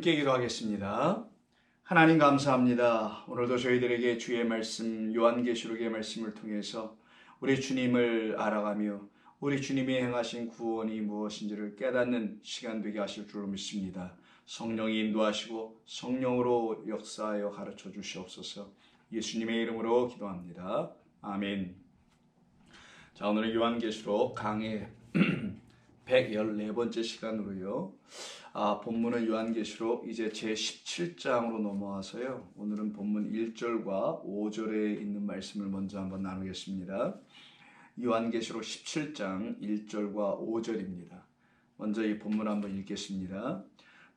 함께 기도하겠습니다. 하나님 감사합니다. 오늘도 저희들에게 주의 말씀 요한계시록의 말씀을 통해서 우리 주님을 알아가며 우리 주님이 행하신 구원이 무엇인지를 깨닫는 시간 되게 하실 줄로 믿습니다. 성령이 인도하시고 성령으로 역사하여 가르쳐 주시옵소서. 예수님의 이름으로 기도합니다. 아멘. 자, 오늘은 요한계시록 강해 114번째 시간으로요. 본문은 요한계시록 이제 제17장으로 넘어와서요. 오늘은 본문 1절과 5절에 있는 말씀을 먼저 한번 나누겠습니다. 요한계시록 17장 1절과 5절입니다. 먼저 이 본문 한번 읽겠습니다.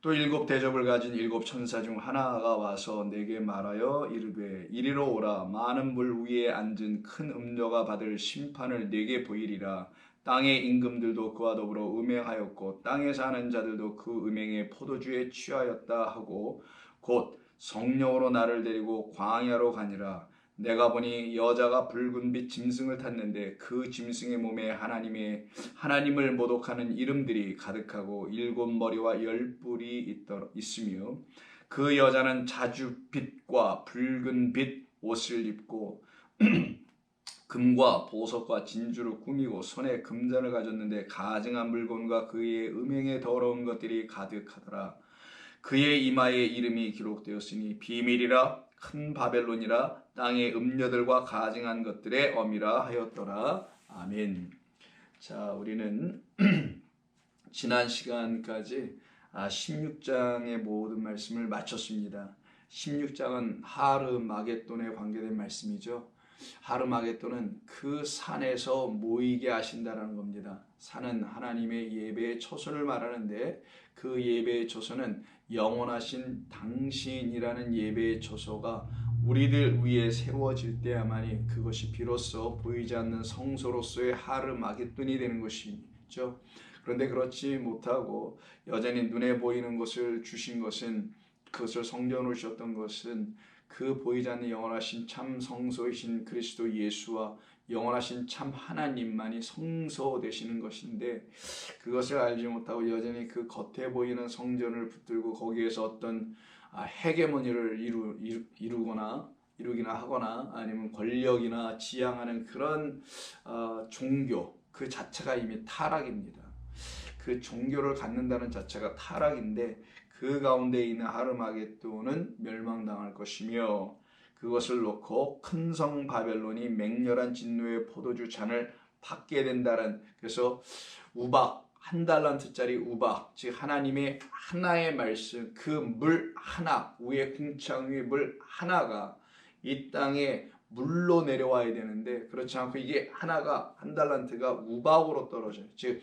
또 일곱 대접을 가진 일곱 천사 중 하나가 와서 내게 말하여 이르되 이리로 오라. 많은 물 위에 앉은 큰 음녀가 받을 심판을 내게 보이리라. 땅의 임금들도 그와 더불어 음행하였고 땅에 사는 자들도 그 음행에 포도주에 취하였다 하고 곧 성령으로 나를 데리고 광야로 가니라. 내가 보니 여자가 붉은 빛 짐승을 탔는데 그 짐승의 몸에 하나님을 모독하는 이름들이 가득하고 7머리와 10뿔이 있으며 그 여자는 자주빛과 붉은 빛 옷을 입고 금과 보석과 진주로 꾸미고 손에 금잔을 가졌는데 가증한 물건과 그의 음행에 더러운 것들이 가득하더라. 그의 이마에 이름이 기록되었으니 비밀이라 큰 바벨론이라 땅의 음녀들과 가증한 것들의 어미라 하였더라. 아멘. 자, 우리는 지난 시간까지 16장의 모든 말씀을 마쳤습니다. 16장은 하르마겟돈에 관계된 말씀이죠. 하르마겟돈은 그 산에서 모이게 하신다라는 겁니다. 산은 하나님의 예배의 초소를 말하는데 그 예배의 초소는 영원하신 당신이라는 예배의 초소가 우리들 위에 세워질 때야만이 그것이 비로소 보이지 않는 성소로서의 하르마겟돈이 되는 것이죠. 그런데 그렇지 못하고 여전히 눈에 보이는 것을 주신 것은, 그것을 성전으로 주셨던 것은 그 보이지 않는 영원하신 참 성소이신 그리스도 예수와 영원하신 참 하나님만이 성소 되시는 것인데, 그것을 알지 못하고 여전히 그 겉에 보이는 성전을 붙들고 거기에서 어떤 헤게모니를 이루기나 하거나 아니면 권력이나 지향하는 그런 종교 그 자체가 이미 타락입니다. 그 종교를 갖는다는 자체가 타락인데 그 가운데 있는 하르마겟돈은 멸망당할 것이며 그것을 놓고 큰 성 바벨론이 맹렬한 진노의 포도주 잔을 받게 된다는, 그래서 우박 1달란트짜리 우박, 즉 하나님의 하나의 말씀, 그 물 하나, 위에 궁창 위에 물 하나가 이 땅에 물로 내려와야 되는데 그렇지 않고 이게 하나가 1달란트가 우박으로 떨어져요. 즉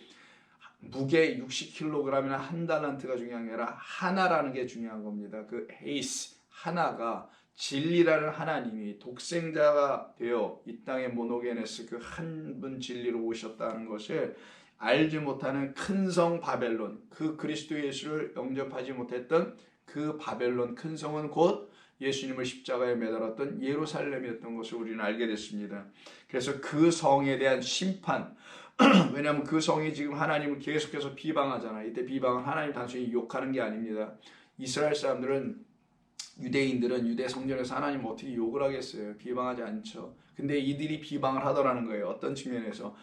무게 60kg이나 1달란트가 중요한 게 아니라 하나라는 게 중요한 겁니다. 그 헤이스 하나가 진리라는 하나님이 독생자가 되어 이 땅에 모노게네스 그 한 분 진리로 오셨다는 것을 알지 못하는 큰 성 바벨론, 그 그리스도 예수를 영접하지 못했던 그 바벨론 큰 성은 곧 예수님을 십자가에 매달았던 예루살렘이었던 것을 우리는 알게 됐습니다. 그래서 그 성에 대한 심판, 왜냐하면 그 성이 지금 하나님을 계속해서 비방하잖아요. 이때 비방은 하나님 단순히 욕하는 게 아닙니다. 이스라엘 사람들은, 유대인들은 유대 성전에서 하나님 어떻게 욕을 하겠어요? 비방하지 않죠. 근데 이들이 비방을 하더라는 거예요. 어떤 측면에서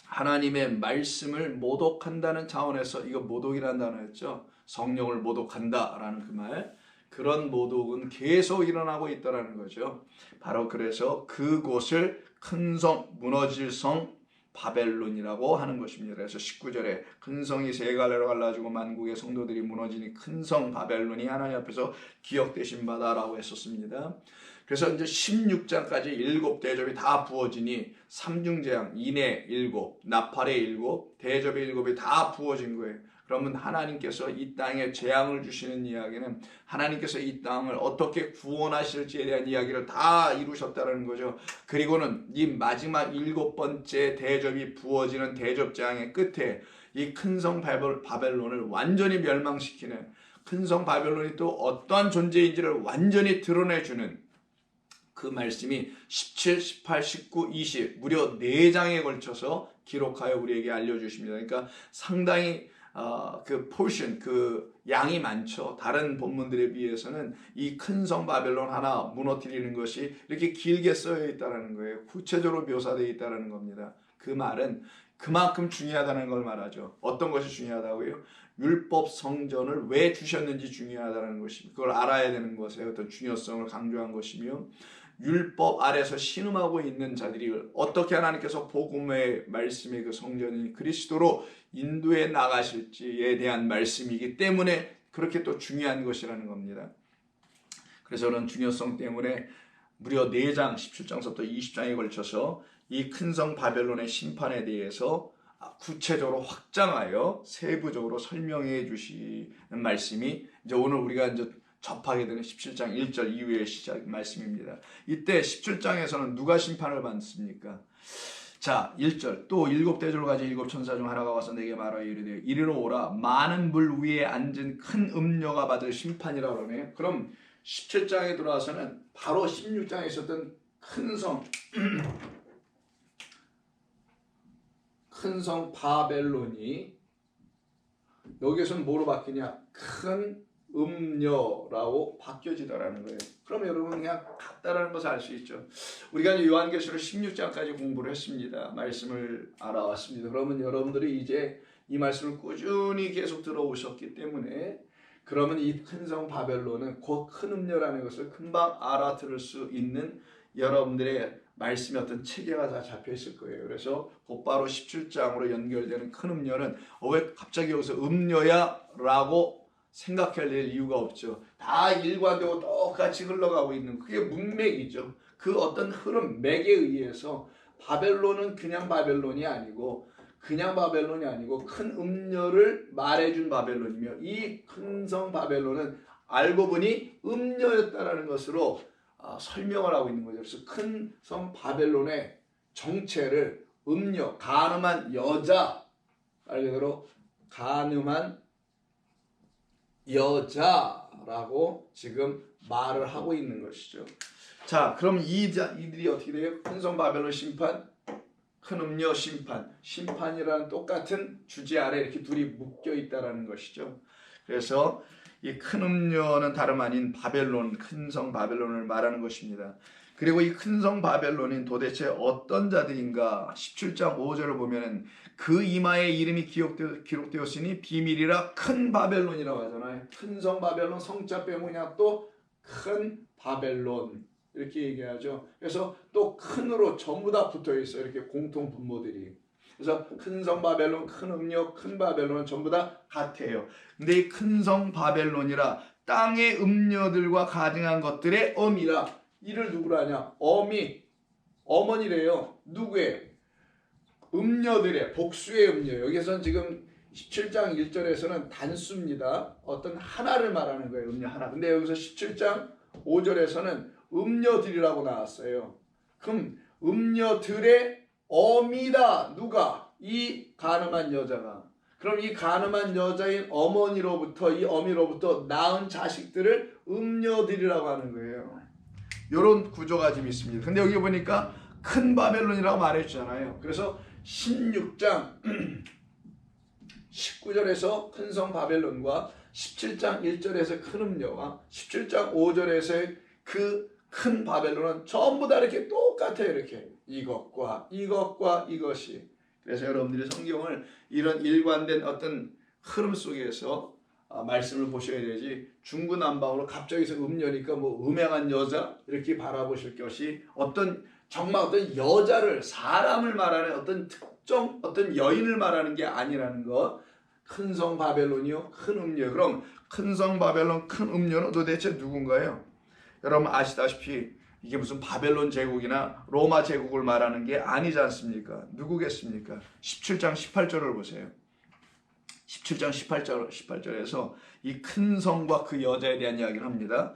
하나님의 말씀을 모독한다는 차원에서, 이거 모독이라는 단어였죠. 성령을 모독한다라는 그 말, 그런 모독은 계속 일어나고 있다는 거죠. 바로 그래서 그곳을 큰 성, 무너질 성 바벨론이라고 하는 것입니다. 그래서 19절에 큰 성이 세 갈래로 갈라지고 만국의 성도들이 무너지니 큰 성 바벨론이 하나님 앞에서 기억되신 바다라고 했었습니다. 그래서 이제 16장까지 7대접이 다 부어지니 삼중재앙, 인의 7, 나팔의 7, 대접의 7이 다 부어진 거예요. 그러면 하나님께서 이 땅에 재앙을 주시는 이야기는 하나님께서 이 땅을 어떻게 구원하실지에 대한 이야기를 다 이루셨다는 거죠. 그리고는 이 마지막 7번째 대접이 부어지는 대접 재앙의 끝에 이 큰 성 바벨론을 완전히 멸망시키는, 큰 성 바벨론이 또 어떠한 존재인지를 완전히 드러내주는 그 말씀이 17, 18, 19, 20 무려 4장에 걸쳐서 기록하여 우리에게 알려주십니다. 그러니까 상당히 그 포션, 그 양이 많죠. 다른 본문들에 비해서는 이 큰 성 바벨론 하나 무너뜨리는 것이 이렇게 길게 쓰여 있다는 거예요. 구체적으로 묘사되어 있다는 겁니다. 그 말은 그만큼 중요하다는 걸 말하죠. 어떤 것이 중요하다고요? 율법 성전을 왜 주셨는지 중요하다는 것입니다. 그걸 알아야 되는 것에 어떤 중요성을 강조한 것이며, 율법 아래서 신음하고 있는 자들이 어떻게 하나님께서 복음의 말씀의 그 성전인 그리스도로 인도해 나가실지에 대한 말씀이기 때문에 그렇게 또 중요한 것이라는 겁니다. 그래서 그런 중요성 때문에 무려 4장, 17장부터 20장에 걸쳐서 이 큰 성 바벨론의 심판에 대해서 구체적으로 확장하여 세부적으로 설명해 주시는 말씀이 이제 오늘 우리가 이제 접하게 되는 17장 1절 이후의 시작 말씀입니다. 이때 17장에서는 누가 심판을 받습니까? 자, 1절 또 7대조를 가진 7천사 중 하나가 와서 내게 말하여 이르되 이리로 오라. 많은 물 위에 앉은 큰 음녀가 받을 심판이라 그러네요. 그럼 17장에 들어와서는 바로 16장에 있었던 큰 성 바벨론이 여기서는 뭐로 바뀌냐? 큰 음녀라고 바뀌어지더라는 거예요. 그럼 여러분 그냥 같다라는 것을 알 수 있죠. 우리가 이제 요한계시록 16장까지 공부를 했습니다. 말씀을 알아왔습니다. 그러면 여러분들이 이제 이 말씀을 꾸준히 계속 들어오셨기 때문에 그러면 이 큰 성 바벨론은 곧 큰 음녀라는 것을 금방 알아들을 수 있는 여러분들의 말씀이 어떤 체계가 다 잡혀 있을 거예요. 그래서 곧바로 17장으로 연결되는 큰 음녀는 왜 갑자기 여기서 음녀야? 라고 생각할 이유가 없죠. 다 일관되고 똑같이 흘러가고 있는 그게 문맥이죠. 그 어떤 흐름, 맥에 의해서 바벨론은 그냥 바벨론이 아니고 큰 음녀를 말해준 바벨론이며 이 큰 성 바벨론은 알고 보니 음녀였다라는 것으로 설명을 하고 있는 거죠. 그래서 큰 성 바벨론의 정체를 음녀, 간음한 여자, 말 그대로 간음한 여자라고 지금 말을 하고 있는 것이죠. 자, 그럼 이들이 어떻게 돼요? 큰 성 바벨론 심판, 큰 음녀 심판이라는 똑같은 주제 아래 이렇게 둘이 묶여 있다라는 것이죠. 그래서 이 큰 음녀는 다름 아닌 바벨론, 큰 성 바벨론을 말하는 것입니다. 그리고 이 큰 성 바벨론은 도대체 어떤 자들인가? 17장 5절을 보면 그 이마에 이름이 기록되었으니 비밀이라 큰 바벨론이라고 하잖아요. 큰 성 바벨론, 성자 빼면 그냥 또 큰 바벨론 이렇게 얘기하죠. 그래서 또 큰으로 전부 다 붙어 있어요. 이렇게 공통 분모들이. 그래서 큰 성 바벨론, 큰 음녀, 큰 바벨론은 전부 다 같아요. 근데 이 큰 성 바벨론이라 땅의 음녀들과 가증한 것들의 어미라. 이를 누구라 하냐? 어머니래요. 누구의? 음녀들의, 복수의 음녀. 여기서는 지금 17장 1절에서는 단수입니다. 어떤 하나를 말하는 거예요. 음녀 하나. 근데 여기서 17장 5절에서는 음녀들이라고 나왔어요. 그럼 음녀들의 어미다. 누가? 이 간음한 여자가. 그럼 이 간음한 여자인 어머니로부터, 이 어미로부터 낳은 자식들을 음녀들이라고 하는 거예요. 이런 구조가 좀 있습니다. 근데 여기 보니까 큰 바벨론이라고 말해주잖아요. 그래서 16장 19절에서 큰 성 바벨론과 17장 1절에서 큰 음녀와 17장 5절에서의 그 큰 바벨론은 전부 다 이렇게 똑같아요. 이렇게 이것과 이것이. 그래서 여러분들이 성경을 이런 일관된 어떤 흐름 속에서 말씀을 보셔야 되지 중구난방으로 갑자기서 음녀니까 뭐 음행한 여자 이렇게 바라보실 것이 정말 어떤 여자를 사람을 말하는 어떤 특정 어떤 여인을 말하는 게 아니라는 것. 큰 성 바벨론이요, 큰 음녀. 그럼 큰 성 바벨론, 큰 음녀는 도대체 누군가요? 여러분 아시다시피 이게 무슨 바벨론 제국이나 로마 제국을 말하는 게 아니지 않습니까? 누구겠습니까? 17장 18절을 보세요. 17장 18절에서 이 큰 성과 그 여자에 대한 이야기를 합니다.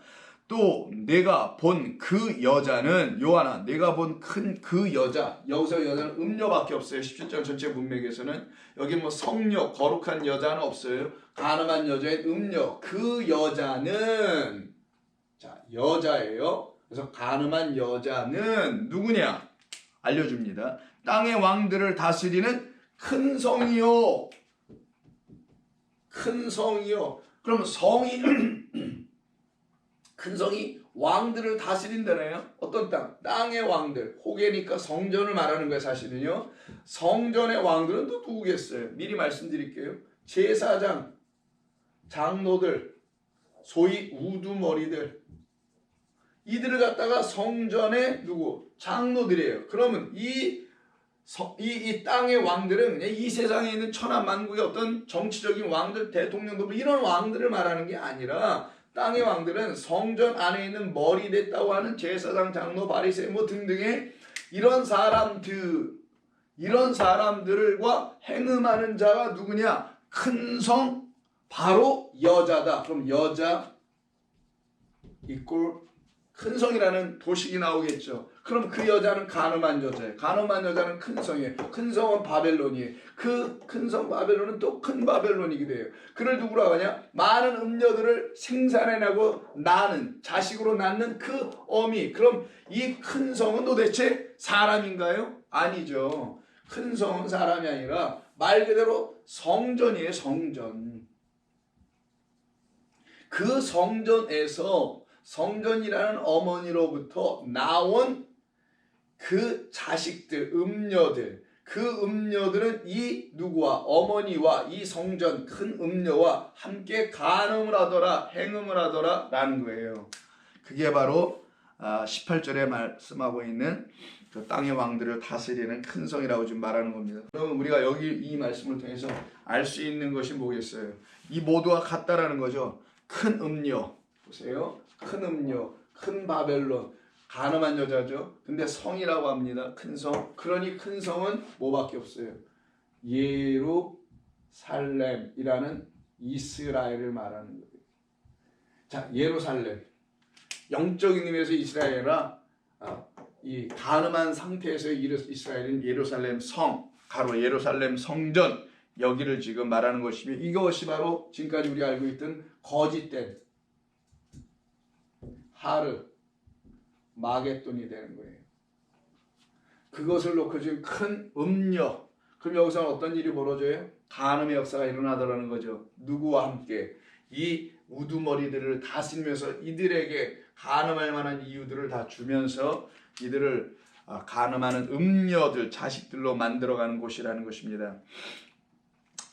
또 내가 본 그 여자는 요한아 내가 본 큰 그 여자, 여기서 여자는 음녀밖에 없어요. 17장 전체 문맥에서는 여기 뭐 성녀 거룩한 여자는 없어요. 가늠한 여자의 음녀, 그 여자는 자 여자예요. 그래서 가늠한 여자는 누구냐 알려줍니다. 땅의 왕들을 다스리는 큰 성이요. 큰 성이요. 그럼 성이 큰 성이 왕들을 다스린다네요. 어떤 땅? 땅의 왕들. 호계니까 성전을 말하는 거예요, 사실은요. 성전의 왕들은 또 누구겠어요? 미리 말씀드릴게요. 제사장, 장로들, 소위 우두머리들. 이들을 갖다가 성전의 누구? 장로들이에요. 그러면 이 땅의 왕들은 그냥 이 세상에 있는 천하만국의 어떤 정치적인 왕들, 대통령들 뭐 이런 왕들을 말하는 게 아니라 땅의 왕들은 성전 안에 있는 머리 됐다고 하는 제사장, 장로, 바리새인 뭐 등등의 이런 사람들과 행음하는 자가 누구냐? 큰 성, 바로 여자다. 그럼 여자 이꼴 큰 성이라는 도식이 나오겠죠. 그럼 그 여자는 가늠한 여자예요. 가늠한 여자는 큰 성이에요. 큰 성은 바벨론이에요. 그 큰 성 바벨론은 또 큰 바벨론이기도 해요. 그를 누구라고 하냐? 많은 음녀들을 생산해내고 낳는, 자식으로 낳는 그 어미. 그럼 이 큰 성은 도대체 사람인가요? 아니죠. 큰 성은 사람이 아니라 말 그대로 성전이에요. 성전. 그 성전에서 성전이라는 어머니로부터 나온 그 자식들, 음녀들, 그 음녀들은 이 누구와 어머니와 이 성전 큰 음녀와 함께 간음을 하더라, 행음을 하더라 라는 거예요. 그게 바로 18절에 말씀하고 있는 그 땅의 왕들을 다스리는 큰 성이라고 지금 말하는 겁니다. 그러면 우리가 여기 이 말씀을 통해서 알 수 있는 것이 뭐겠어요? 이 모두가 같다라는 거죠. 큰 음녀, 보세요. 큰 음녀, 큰 바벨론, 가늠한 여자죠. 근데 성이라고 합니다. 큰 성. 그러니 큰 성은 뭐밖에 없어요? 예루살렘이라는 이스라엘을 말하는 거예요. 자, 예루살렘. 영적인 의미에서 이스라엘이라 이 가늠한 상태에서 이스라엘은 예루살렘 성, 가로 예루살렘 성전, 여기를 지금 말하는 것이며, 이것이 바로 지금까지 우리가 알고 있던 거짓된 하르 마겟돈이 되는 거예요. 그것을 놓고 지금 큰 음녀. 그럼 여기서는 어떤 일이 벌어져요? 간음의 역사가 일어나더라는 거죠. 누구와 함께? 이 우두머리들을 다스리면서 이들에게 간음할 만한 이유들을 다 주면서 이들을 간음하는 음녀들, 자식들로 만들어가는 곳이라는 것입니다.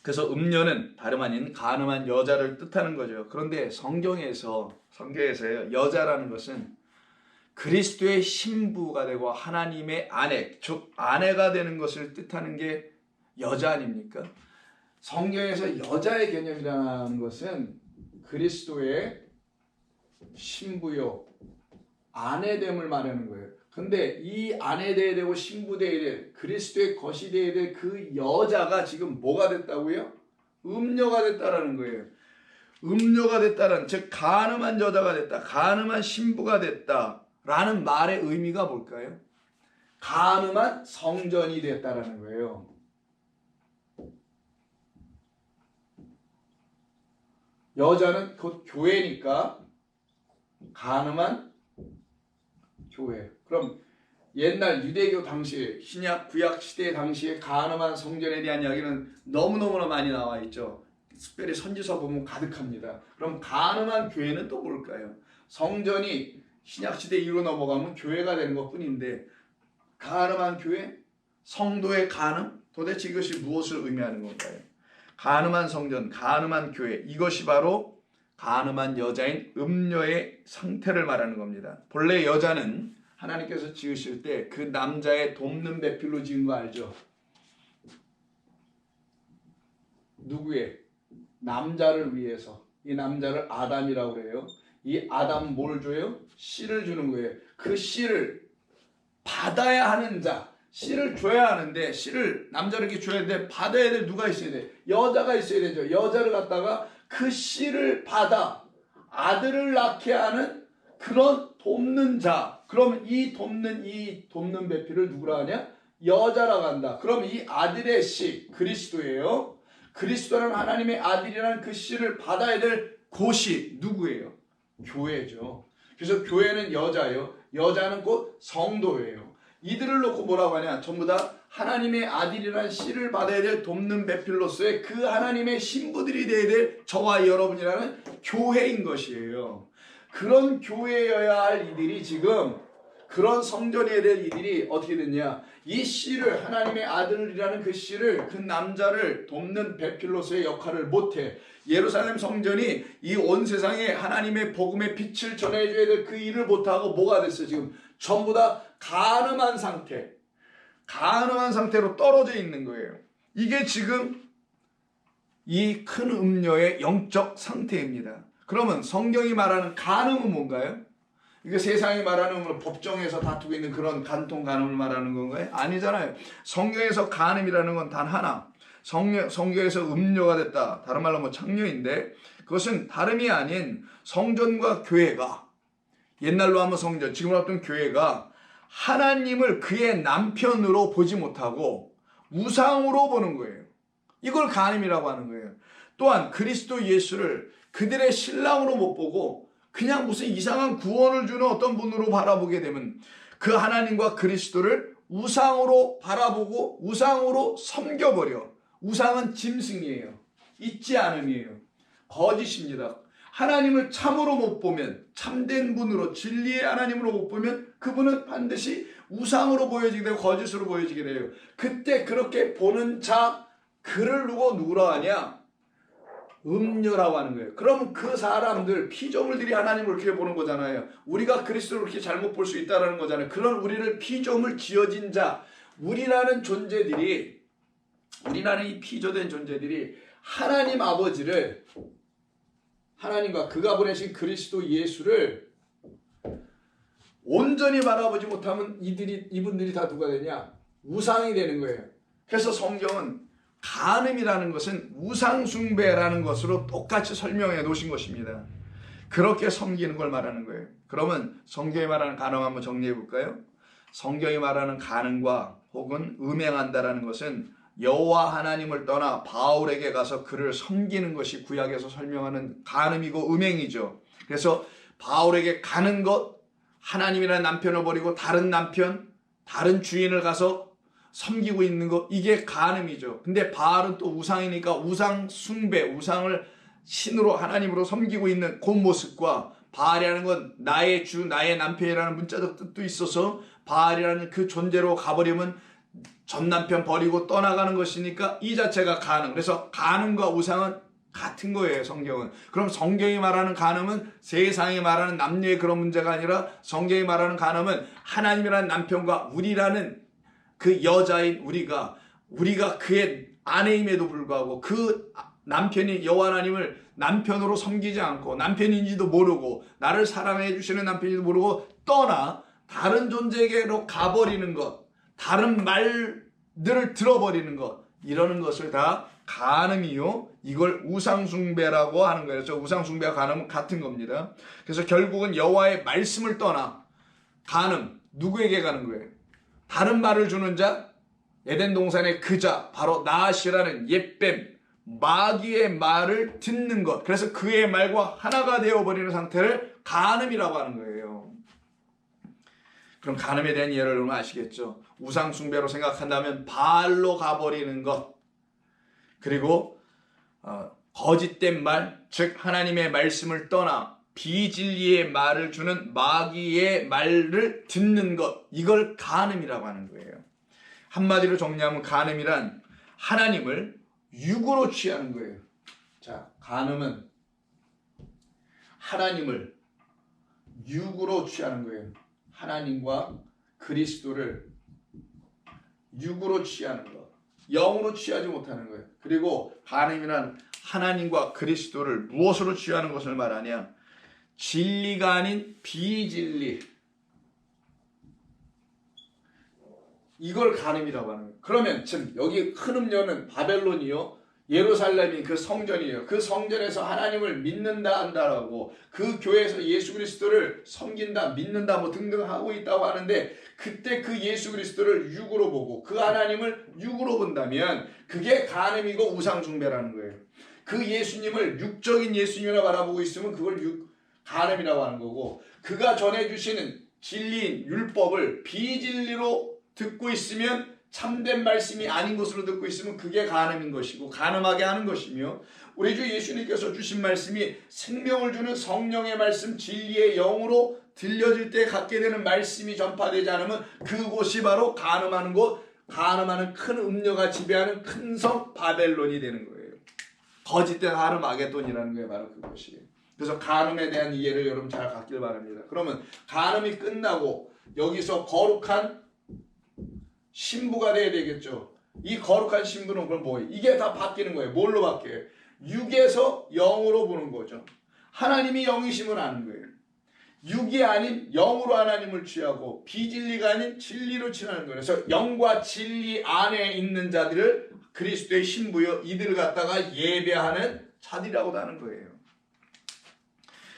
그래서 음녀는 다름 아닌 간음한 여자를 뜻하는 거죠. 그런데 성경에서요, 여자라는 것은 그리스도의 신부가 되고 하나님의 아내, 즉 아내가 되는 것을 뜻하는 게 여자 아닙니까? 성경에서 여자의 개념이라는 것은 그리스도의 신부요, 아내됨을 말하는 거예요. 근데 이 아내 되어야 되고 신부 되어야 될, 그리스도의 것이 되어야 될 그 여자가 지금 뭐가 됐다고요? 음녀가 됐다라는 거예요. 음녀가 됐다는, 즉 간음한 여자가 됐다, 간음한 신부가 됐다라는 말의 의미가 뭘까요? 간음한 성전이 됐다라는 거예요. 여자는 곧 교회니까 간음한 교회. 그럼 옛날 유대교 당시에, 신약 구약 시대 당시에 간음한 성전에 대한 이야기는 너무너무나 많이 나와 있죠. 특별히 선지서 보면 가득합니다. 그럼 간음한 교회는 또 뭘까요? 성전이 신약 시대 이후로 넘어가면 교회가 되는 것뿐인데, 간음한 교회, 성도의 간음, 도대체 이것이 무엇을 의미하는 건가요? 간음한 성전, 간음한 교회, 이것이 바로 간음한 여자인 음녀의 상태를 말하는 겁니다. 본래 여자는 하나님께서 지으실 때 그 남자의 돕는 배필로 지은 거 알죠? 누구의? 남자를 위해서. 이 남자를 아담이라고 그래요. 이 아담 뭘 줘요? 씨를 주는 거예요. 그 씨를 받아야 하는 자, 씨를 줘야 하는데, 씨를 남자에게 줘야 돼. 받아야 될 누가 있어야 돼? 여자가 있어야 되죠. 여자를 갖다가 그 씨를 받아 아들을 낳게 하는 그런 돕는 자. 그럼 이 돕는 배필을 누구라 하냐? 여자라고 한다. 그럼 이 아들의 씨, 그리스도예요. 그리스도는 하나님의 아들이라는 그 씨를 받아야 될 곳이 누구예요? 교회죠. 그래서 교회는 여자예요. 여자는 곧 성도예요. 이들을 놓고 뭐라고 하냐? 전부 다 하나님의 아들이라는 씨를 받아야 될 돕는 배필로서의 그 하나님의 신부들이 되어야 될 저와 여러분이라는 교회인 것이에요. 그런 교회여야 할 이들이 지금, 그런 성전이어야 될 이들이 어떻게 됐냐? 이 씨를, 하나님의 아들이라는 그 씨를, 그 남자를 돕는 배필로서의 역할을 못해. 예루살렘 성전이 이 온 세상에 하나님의 복음의 빛을 전해줘야 될 그 일을 못하고 뭐가 됐어요? 지금 전부 다 간음한 상태로 떨어져 있는 거예요. 이게 지금 이 큰 음녀의 영적 상태입니다. 그러면 성경이 말하는 간음은 뭔가요? 이게 세상이 말하는 법정에서 다투고 있는 그런 간통 간음을 말하는 건가요? 아니잖아요. 성경에서 간음이라는 건 단 하나. 성경에서 음녀가 됐다. 다른 말로 뭐 창녀인데, 그것은 다름이 아닌 성전과 교회가, 옛날로 하면 성전, 지금으로 하면 교회가 하나님을 그의 남편으로 보지 못하고 우상으로 보는 거예요. 이걸 간음이라고 하는 거예요. 또한 그리스도 예수를 그들의 신랑으로 못 보고 그냥 무슨 이상한 구원을 주는 어떤 분으로 바라보게 되면 그 하나님과 그리스도를 우상으로 바라보고 우상으로 섬겨버려. 우상은 짐승이에요. 있지 않음이에요. 거짓입니다. 하나님을 참으로 못 보면, 참된 분으로, 진리의 하나님으로 못 보면 그분은 반드시 우상으로 보여지게 되고 거짓으로 보여지게 돼요. 그때 그렇게 보는 자, 그를 누구라 하냐? 음녀라고 하는 거예요. 그러면 그 사람들, 피조물들이 하나님을 그렇게 보는 거잖아요. 우리가 그리스도를 그렇게 잘못 볼 수 있다는 거잖아요. 그런 우리를 피조물 지어진 자, 우리라는 이 피조된 존재들이 하나님 아버지를, 하나님과 그가 보내신 그리스도 예수를 온전히 바라보지 못하면 이분들이 다 누가 되냐? 우상이 되는 거예요. 그래서 성경은 간음이라는 것은 우상숭배라는 것으로 똑같이 설명해 놓으신 것입니다. 그렇게 섬기는 걸 말하는 거예요. 그러면 성경이 말하는 간음 한번 정리해 볼까요? 성경이 말하는 간음과 혹은 음행한다라는 것은 여호와 하나님을 떠나 바울에게 가서 그를 섬기는 것이 구약에서 설명하는 간음이고 음행이죠. 그래서 바울에게 가는 것, 하나님이라는 남편을 버리고 다른 남편, 다른 주인을 가서 섬기고 있는 것, 이게 간음이죠. 근데 바알은 또 우상이니까 우상 숭배, 우상을 신으로 하나님으로 섬기고 있는 그 모습과, 바알이라는 건 나의 주, 나의 남편이라는 문자적 뜻도 있어서 바알이라는 그 존재로 가버리면 전 남편 버리고 떠나가는 것이니까 이 자체가 간음. 그래서 간음과 우상은 같은 거예요, 성경은. 그럼 성경이 말하는 간음은 세상이 말하는 남녀의 그런 문제가 아니라 성경이 말하는 간음은 하나님이라는 남편과 우리라는 그 여자인 우리가 그의 아내임에도 불구하고 그 남편이 여호와 하나님을 남편으로 섬기지 않고 남편인지도 모르고 나를 사랑해 주시는 남편인지도 모르고 떠나 다른 존재에게로 가버리는 것, 다른 말들을 들어버리는 것, 이러는 것을 다 간음이요, 이걸 우상숭배라고 하는 거예요. 그래서 우상숭배와 간음은 같은 겁니다. 그래서 결국은 여호와의 말씀을 떠나 간음, 누구에게 가는 거예요? 다른 말을 주는 자, 에덴 동산의 그 자, 바로 나앗이라는 옛뱀, 마귀의 말을 듣는 것. 그래서 그의 말과 하나가 되어버리는 상태를 간음이라고 하는 거예요. 그럼 간음에 대한 예를 들면 아시겠죠? 우상숭배로 생각한다면 바알로 가버리는 것, 그리고 거짓된 말, 즉 하나님의 말씀을 떠나 비진리의 말을 주는 마귀의 말을 듣는 것, 이걸 간음이라고 하는 거예요. 한마디로 정리하면 간음이란 하나님을 육으로 취하는 거예요. 자, 간음은 하나님을 육으로 취하는 거예요. 하나님과 그리스도를 육으로 취하는 것, 영으로 취하지 못하는 거예요. 그리고 간음이란 하나님과 그리스도를 무엇으로 취하는 것을 말하냐? 진리가 아닌 비진리, 이걸 간음이라고 하는 거예요. 그러면 지금 여기 큰 음녀는 바벨론이요, 예루살렘이 그 성전이에요. 그 성전에서 하나님을 믿는다 한다라고, 그 교회에서 예수 그리스도를 섬긴다, 믿는다 뭐 등등 하고 있다고 하는데, 그때 그 예수 그리스도를 육으로 보고 그 하나님을 육으로 본다면 그게 간음이고 우상숭배라는 거예요. 그 예수님을 육적인 예수님이라 바라보고 있으면 그걸 간음이라고 하는 거고, 그가 전해주시는 진리인 율법을 비진리로 듣고 있으면 참된 말씀이 아닌 것으로 듣고 있으면 그게 간음인 것이고 간음하게 하는 것이며, 우리 주 예수님께서 주신 말씀이 생명을 주는 성령의 말씀 진리의 영으로 들려질 때 갖게 되는 말씀이 전파되지 않으면 그곳이 바로 간음하는 곳, 간음하는 큰 음녀가 지배하는 큰 성 바벨론이 되는 거예요. 거짓된 하르마게돈이라는 게 바로 그것이에요. 그래서 간음에 대한 이해를 여러분 잘 갖길 바랍니다. 그러면 간음이 끝나고 여기서 거룩한 신부가 돼야 되겠죠. 이 거룩한 신부는 그럼 뭐예요? 이게 다 바뀌는 거예요. 뭘로 바뀌어요? 육에서 영으로 보는 거죠. 하나님이 영이심을 아는 거예요. 육이 아닌 영으로 하나님을 취하고 비진리가 아닌 진리로 취하는 거예요. 그래서 영과 진리 안에 있는 자들을 그리스도의 신부여 이들을 갖다가 예배하는 자들이라고 하는 거예요.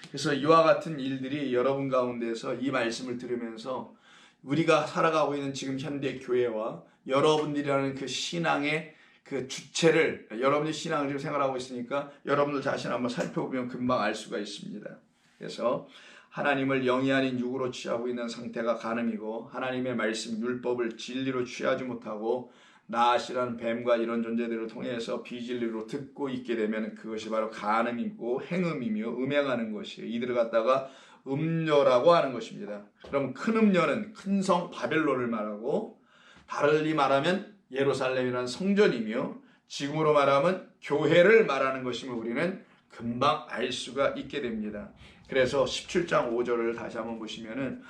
그래서 이와 같은 일들이 여러분 가운데서 이 말씀을 들으면서 우리가 살아가고 있는 지금 현대 교회와 여러분들이라는 그 신앙의 그 주체를, 여러분이 신앙을 지금 생활하고 있으니까 여러분들 자신 한번 살펴보면 금방 알 수가 있습니다. 그래서 하나님을 영이 아닌 육으로 취하고 있는 상태가 간음이고, 하나님의 말씀 율법을 진리로 취하지 못하고 나아시라는 뱀과 이런 존재들을 통해서 비진리로 듣고 있게 되면 그것이 바로 간음이고 행음이며 음행하는 것이에요. 이들을 갖다가 음녀라고 하는 것입니다. 그럼 큰 음녀는 큰 성 바벨론을 말하고, 다르게 말하면 예루살렘이라는 성전이며, 지금으로 말하면 교회를 말하는 것임을 우리는 금방 알 수가 있게 됩니다. 그래서 17장 5절을 다시 한번 보시면은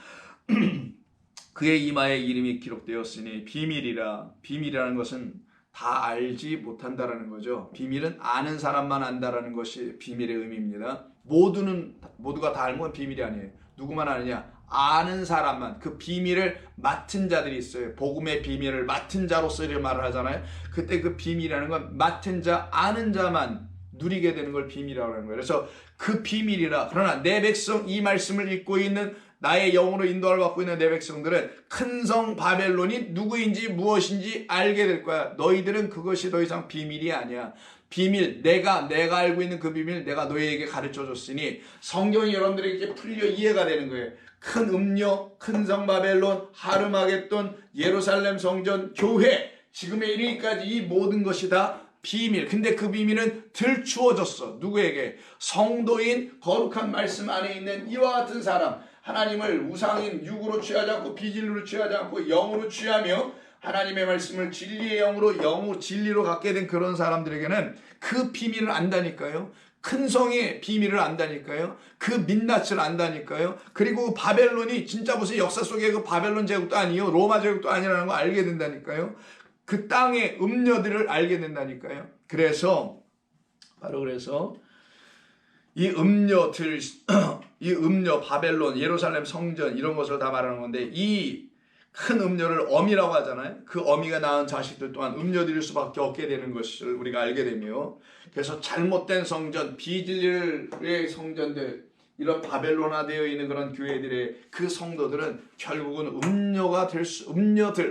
그의 이마에 이름이 기록되었으니 비밀이라. 비밀이라는 것은 다 알지 못한다라는 거죠. 비밀은 아는 사람만 안다라는 것이 비밀의 의미입니다. 모두가 다 알면 비밀이 아니에요. 누구만 아느냐? 아는 사람만. 그 비밀을 맡은 자들이 있어요. 복음의 비밀을 맡은 자로서 이렇게 말을 하잖아요. 그때 그 비밀이라는 건 맡은 자, 아는 자만 누리게 되는 걸 비밀이라고 하는 거예요. 그래서 그 비밀이라. 그러나 내 백성, 이 말씀을 읽고 있는 나의 영으로 인도를 받고 있는 내 백성들은 큰 성 바벨론이 누구인지 무엇인지 알게 될 거야. 너희들은 그것이 더 이상 비밀이 아니야. 비밀, 내가 알고 있는 그 비밀 내가 너희에게 가르쳐 줬으니 성경이 여러분들에게 풀려 이해가 되는 거예요. 큰 음녀, 큰 성 바벨론, 하르마겟돈, 예루살렘 성전, 교회, 지금에 이르기까지 이 모든 것이 다 비밀. 근데 그 비밀은 들추어졌어. 누구에게? 성도인 거룩한 말씀 안에 있는 이와 같은 사람, 하나님을 우상인 육으로 취하지 않고 비진리로 취하지 않고 영으로 취하며 하나님의 말씀을 진리의 영으로 진리로 갖게 된 그런 사람들에게는 그 비밀을 안다니까요. 큰 성의 비밀을 안다니까요. 그 민낯을 안다니까요. 그리고 바벨론이 진짜 무슨 역사 속에 그 바벨론 제국도 아니요, 로마 제국도 아니라는 거 알게 된다니까요. 그 땅의 음녀들을 알게 된다니까요. 그래서 이 음녀들, 이 음녀, 바벨론, 예루살렘 성전 이런 것을 다 말하는 건데, 이 큰 음녀를 어미라고 하잖아요. 그 어미가 낳은 자식들 또한 음녀들일 수밖에 없게 되는 것을 우리가 알게 되며, 그래서 잘못된 성전, 비진리의 성전들, 이런 바벨론화되어 있는 그런 교회들의 그 성도들은 결국은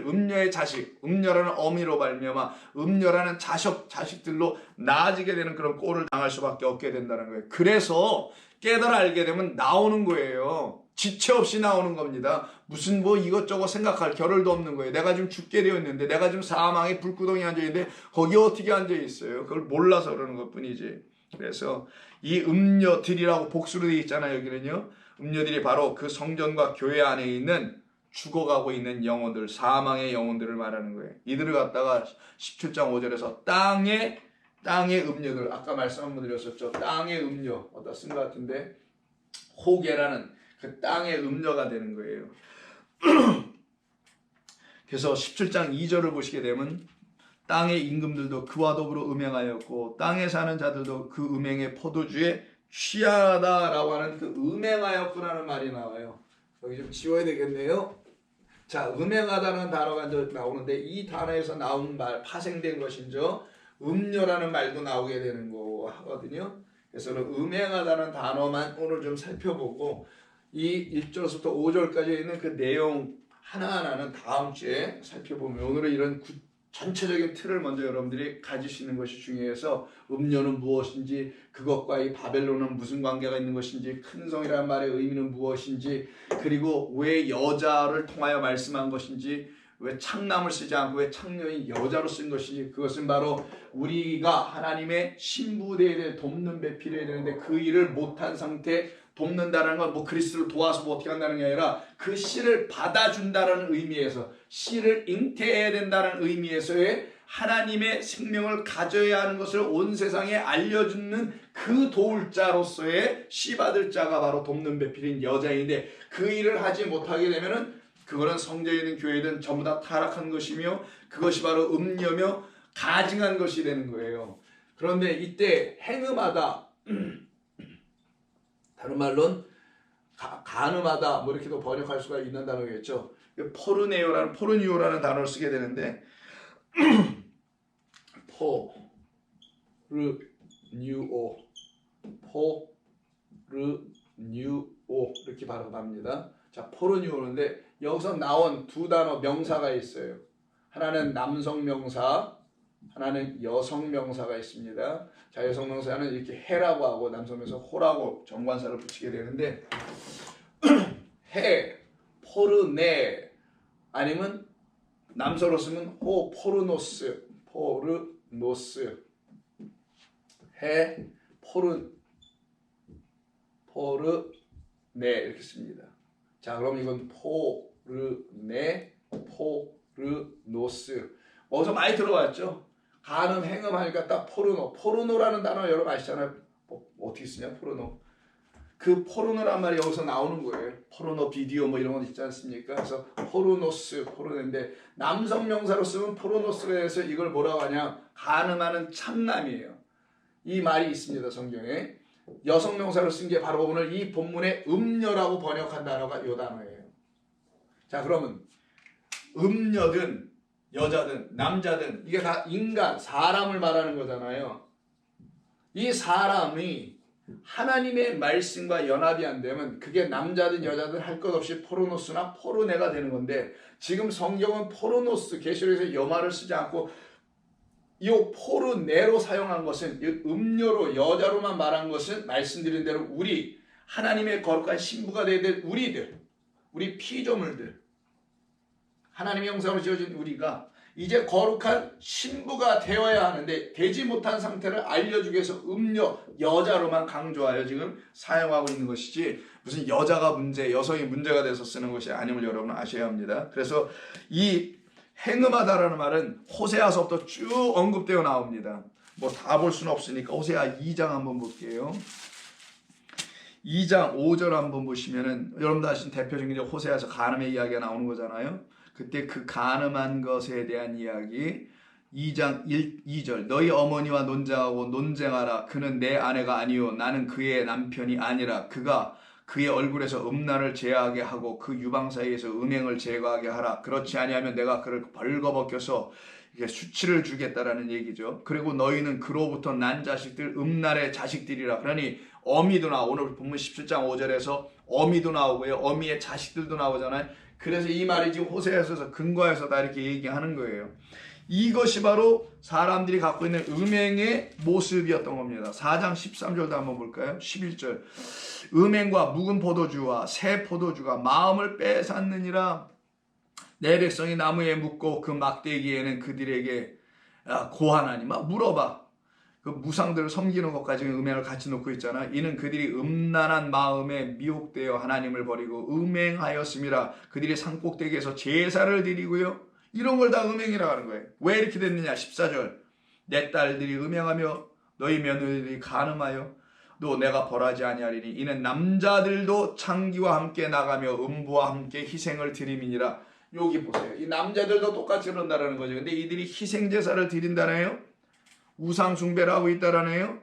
음녀의 자식, 음녀라는 어미로 발명하 음녀라는 자식들로 나아지게 되는 그런 꼴을 당할 수밖에 없게 된다는 거예요. 그래서 깨달아 알게 되면 나오는 거예요. 지체 없이 나오는 겁니다. 무슨 이것저것 생각할 겨를도 없는 거예요. 내가 지금 죽게 되어 있는데, 내가 지금 사망의 불구덩이에 앉아 있는데 거기 어떻게 앉아 있어요? 그걸 몰라서 그러는 것 뿐이지. 그래서 이 음녀들이라고 복수로 되어 있잖아요. 여기는요. 음녀들이 바로 그 성전과 교회 안에 있는 죽어가고 있는 영혼들, 사망의 영혼들을 말하는 거예요. 이들을 갖다가 17장 5절에서 땅의 음녀들, 아까 말씀 한번 드렸었죠. 땅의 음녀, 어디다 쓴 것 같은데, 호게라는 그 땅의 음녀가 되는 거예요. 그래서 17장 2절을 보시게 되면 땅의 임금들도 그와 더불어 음행하였고 땅에 사는 자들도 그 음행의 포도주에 취하다라고 하는 그 음행하였구라는 말이 나와요. 여기 좀 지워야 되겠네요. 자, 음행하다는 단어가 이제 나오는데 이 단어에서 나온 말, 파생된 것인죠. 음녀라는 말도 나오게 되는 거거든요. 그래서 음행하다는 단어만 오늘 좀 살펴보고 이 1절부터 5절까지 있는 그 내용 하나하나는 다음 주에 살펴보면, 오늘은 이런 전체적인 틀을 먼저 여러분들이 가지시는 것이 중요해서 음녀는 무엇인지, 그것과 이 바벨론은 무슨 관계가 있는 것인지, 큰 성이라는 말의 의미는 무엇인지, 그리고 왜 여자를 통하여 말씀한 것인지, 왜 창남을 쓰지 않고 왜 창녀인 여자로 쓴 것이지? 그것은 바로 우리가 하나님의 신부되에 돕는 배필이 되는데 그 일을 못한 상태 돕는다는 건 뭐 그리스도를 도와서 뭐 어떻게 한다는 게 아니라 그 씨를 받아준다는 의미에서 씨를 잉태해야 된다는 의미에서의 하나님의 생명을 가져야 하는 것을 온 세상에 알려주는 그 도울 자로서의 씨 받을 자가 바로 돕는 배필인 여자인데 그 일을 하지 못하게 되면은 그거는 성전이든 교회든 전부 다 타락한 것이며 그것이 바로 음녀며 가증한 것이 되는 거예요. 그런데 이때 행음하다 다른 말로는 간음하다 뭐 이렇게도 번역할 수가 있는 단어겠죠. 포르니오라는 단어를 쓰게 되는데 포르뉴오 이렇게 발음합니다. 자, 포르뉴오인데 여기서 나온 두 단어 명사가 있어요. 하나는 남성 명사, 하나는 여성 명사가 있습니다. 자, 여성 명사는 이렇게 해라고 하고 남성 명사 호라고 정관사를 붙이게 되는데 해, 포르네 아니면 남성으로 쓰면 포르노스 해, 포르네 이렇게 씁니다. 자, 그럼 이건 포르네, 포르노스 어디서 많이 들어봤죠? 간음, 행음 하니까 딱 포르노라는 단어 여러분 아시잖아요. 어떻게 쓰냐 포르노. 그 포르노란 말이 여기서 나오는 거예요. 포르노 비디오 뭐 이런 거 있지 않습니까? 그래서 포르노인데 남성 명사로 쓰면 포르노스가 돼서 이걸 뭐라고 하냐? 간음하는 참남이에요. 이 말이 있습니다 성경에. 여성 명사로 쓴 게 바로 오늘 이 본문의 음녀라고 번역한 단어가 이 단어예요. 자, 그러면 음녀든 여자든 남자든 이게 다 인간, 사람을 말하는 거잖아요. 이 사람이 하나님의 말씀과 연합이 안 되면 그게 남자든 여자든 할 것 없이 포르노스나 포르네가 되는 건데 지금 성경은 포르노스, 계시록에서 여말을 쓰지 않고 이 포르네로 사용한 것은 음료로 여자로만 말한 것은 말씀드린 대로 우리 하나님의 거룩한 신부가 되어야 될 우리 피조물들 하나님의 형상으로 지어진 우리가 이제 거룩한 신부가 되어야 하는데 되지 못한 상태를 알려주기 위해서 음녀, 여자로만 강조하여 지금 사용하고 있는 것이지 무슨 여자가 여성이 문제가 돼서 쓰는 것이 아님을 여러분은 아셔야 합니다. 그래서 이 행음하다라는 말은 호세아서부터 쭉 언급되어 나옵니다. 뭐 다 볼 수는 없으니까 호세아 2장 한번 볼게요. 2장 5절 한번 보시면은 여러분도 아시는 대표적인 호세아서 간음의 이야기가 나오는 거잖아요. 그때 그 간음한 것에 대한 이야기 2장 2절 너희 어머니와 논쟁하고 논쟁하라. 그는 내 아내가 아니요 나는 그의 남편이 아니라 그가 그의 얼굴에서 음란을 제하게 하고 그 유방 사이에서 음행을 제거하게 하라. 그렇지 아니하면 내가 그를 벌거벗겨서 수치를 주겠다라는 얘기죠. 그리고 너희는 그로부터 난 자식들 음란의 자식들이라. 그러니 어미도 오늘 본문 17장 5절에서 어미도 나오고요. 어미의 자식들도 나오잖아요. 그래서 이 말이 지금 호세아서에서 근거해서 다 이렇게 얘기하는 거예요. 이것이 바로 사람들이 갖고 있는 음행의 모습이었던 겁니다. 4장 13절도 한번 볼까요? 11절 음행과 묵은 포도주와 새 포도주가 마음을 빼앗느니라. 내 백성이 나무에 묻고 그 막대기에는 그들에게 고하나니 물어봐. 그 무상들을 섬기는 것까지 음행을 같이 놓고 있잖아. 이는 그들이 음란한 마음에 미혹되어 하나님을 버리고 음행하였음이라. 그들이 산꼭대기에서 제사를 드리고요. 이런 걸 다 음행이라고 하는 거예요. 왜 이렇게 됐느냐? 14절 내 딸들이 음행하며 너희 며느리들이 간음하여 또 내가 벌하지 아니하리니 이는 남자들도 창기와 함께 나가며 음부와 함께 희생을 드림이니라. 여기 보세요. 이 남자들도 똑같이 그런다는 거죠. 근데 이들이 희생제사를 드린다네요. 우상 숭배를 하고 있다라네요.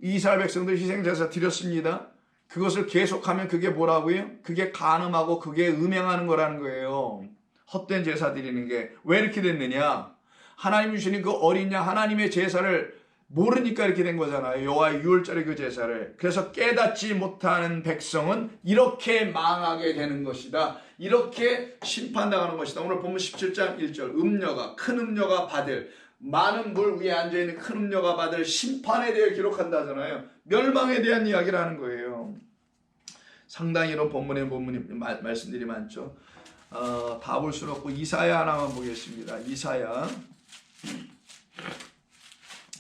이스라엘 백성들 희생제사 드렸습니다. 그것을 계속하면 그게 뭐라고요? 그게 간음하고 그게 음행하는 거라는 거예요. 헛된 제사 드리는 게 왜 이렇게 됐느냐? 하나님 주시는 그 어린 양 하나님의 제사를 모르니까 이렇게 된 거잖아요. 여호와의 유월절의 그 제사를. 그래서 깨닫지 못하는 백성은 이렇게 망하게 되는 것이다. 이렇게 심판당하는 것이다. 오늘 보면 17장 1절 큰 음녀가 받을 많은 물 위에 앉아있는 큰 음녀가 받을 심판에 대해 기록한다잖아요. 멸망에 대한 이야기를 하는 거예요. 상당히 이런 본문의 말씀들이 많죠. 다 볼 수는 없고 이사야 하나만 보겠습니다. 이사야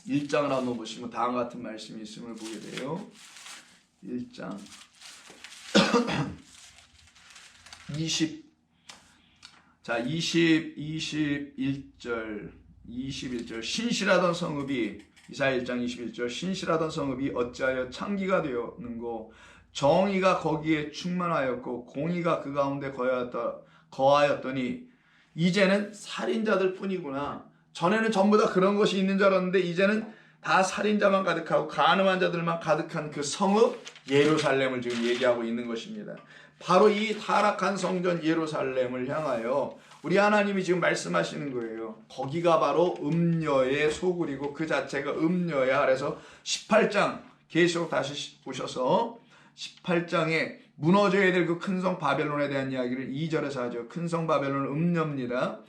1장을 한번 보시면 다음과 같은 말씀이 있음을 보게 돼요. 1장 21절 신실하던 성읍이 이사야 1장 21절 신실하던 성읍이 어찌하여 창기가 되었는고 정의가 거기에 충만하였고 공의가 그 가운데 거하였더니 이제는 살인자들 뿐이구나. 전에는 전부 다 그런 것이 있는 줄 알았는데 이제는 다 살인자만 가득하고 간음한 자들만 가득한 그 성읍 예루살렘을 지금 얘기하고 있는 것입니다. 바로 이 타락한 성전 예루살렘을 향하여 우리 하나님이 지금 말씀하시는 거예요. 거기가 바로 음녀의 소굴이고 그 자체가 음녀야. 그래서 18장 계시록 다시 보셔서 18장에 무너져야 될 그 큰 성 바벨론에 대한 이야기를 2절에서 하죠. 큰 성 바벨론은 음녀입니다.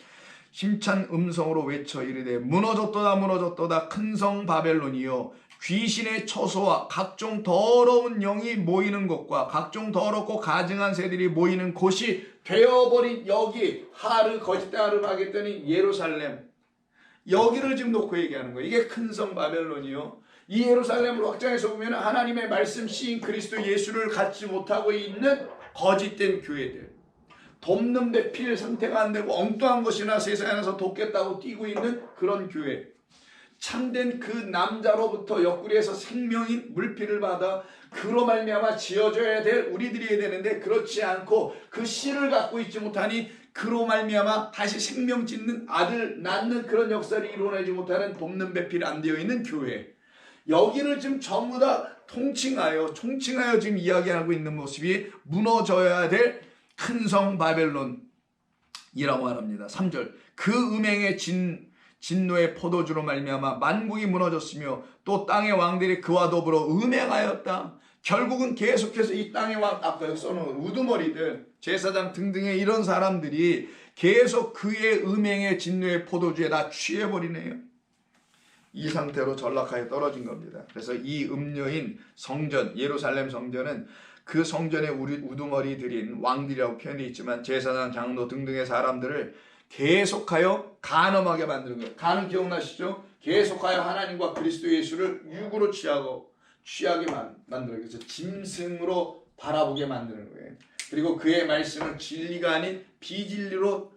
힘찬 음성으로 외쳐 이르되 무너졌도다 무너졌도다 큰 성 바벨론이요 귀신의 처소와 각종 더러운 영이 모이는 곳과 각종 더럽고 가증한 새들이 모이는 곳이 되어버린 여기 하르 거짓 하르마겟돈이 예루살렘 여기를 지금 놓고 얘기하는 거예요. 이게 큰 성 바벨론이요. 이 예루살렘을 확장해서 보면 하나님의 말씀 시인 그리스도 예수를 갖지 못하고 있는 거짓된 교회들, 돕는 배필 상태가 안 되고 엉뚱한 것이나 세상 안에서 돕겠다고 뛰고 있는 그런 교회, 참된 그 남자로부터 옆구리에서 생명인 물필을 받아 그로 말미암아 지어져야 될 우리들이 되는데 그렇지 않고 그 씨를 갖고 있지 못하니 그로 말미암아 다시 생명 짓는 아들 낳는 그런 역사를 이루어내지 못하는 돕는 배필 안 되어 있는 교회, 여기를 지금 전부 다 총칭하여 지금 이야기하고 있는 모습이 무너져야 될 큰 성 바벨론이라고 말합니다. 3절 그 음행의 진노의 포도주로 말미암아 만국이 무너졌으며 또 땅의 왕들이 그와 더불어 음행하였다. 결국은 계속해서 이 땅의 왕, 아까 여기 써놓은 우두머리들 제사장 등등의 이런 사람들이 계속 그의 음행의 진노의 포도주에 다 취해버리네요. 이 상태로 전락하여 떨어진 겁니다. 그래서 이 음녀인 성전 예루살렘 성전은 그 성전에 우리 우두머리들인 왕들이라고 표현되어 있지만 제사장 장로 등등의 사람들을 계속하여 간음하게 만드는 거예요. 간음 기억나시죠? 계속하여 하나님과 그리스도 예수를 육으로 취하게 만들어요. 그래서 짐승으로 바라보게 만드는 거예요. 그리고 그의 말씀을 진리가 아닌 비진리로